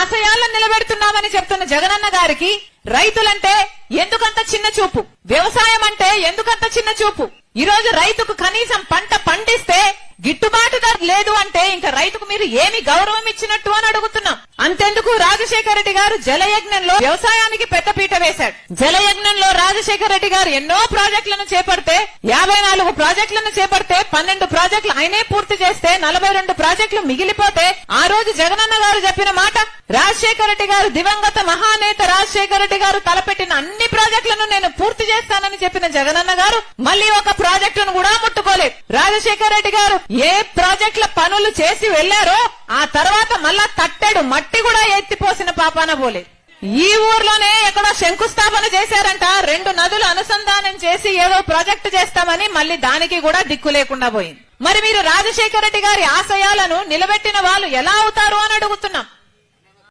ఆశయాలను నిలబెడుతున్నామని చెప్తున్న జగనన్న గారికి రైతులంటే ఎందుకంత చిన్న చూపు, వ్యవసాయం అంటే ఎందుకంత చిన్న చూపు? ఈ రోజు రైతుకు కనీసం పంట పండిస్తే గిట్టుబాటు ధర లేదు అంటే ఇంకా రైతుకు మీరు ఏమి గౌరవం ఇచ్చినట్టు అని అడుగుతున్నాం. అంతెందుకు రాజశేఖర రెడ్డి గారు జలయజ్ఞంలో వ్యవసాయానికి పెద్దపీట వేశాడు. జలయజ్ఞంలో రాజశేఖర రెడ్డి గారు ఎన్నో ప్రాజెక్టులను చేపడితే 54 ప్రాజెక్టులను చేపడితే 12 ప్రాజెక్టులు ఆయనే పూర్తి చేస్తే 42 ప్రాజెక్టులు మిగిలిపోతే ఆ రోజు జగనన్న గారు చెప్పిన మాట, రాజశేఖర రెడ్డి గారు దివంగత మహానేత రాజశేఖర రెడ్డి గారు తలపెట్టిన అన్ని ప్రాజెక్టులను నేను పూర్తి చేస్తానని చెప్పిన జగనన్న గారు మళ్ళీ ఒక ప్రాజెక్టును కూడా ముట్టుకోలేదు. రాజశేఖర రెడ్డి గారు ఏ ప్రాజెక్టుల పనులు చేసి వెళ్లారో ఆ తర్వాత మళ్ళా తట్టెడు మట్టి కూడా ఎత్తిపోసిన పాపాన పోలేదు. ఈ ఊర్లోనే ఎక్కడో శంకుస్థాపన చేశారంట, 2 నదులు అనుసంధానం చేసి ఏదో ప్రాజెక్టు చేస్తామని మళ్ళీ దానికి కూడా దిక్కు లేకుండా పోయింది. మరి మీరు రాజశేఖర రెడ్డి గారి ఆశయాలను నిలబెట్టిన వాళ్ళు ఎలా అవుతారు అని అడుగుతున్నాం.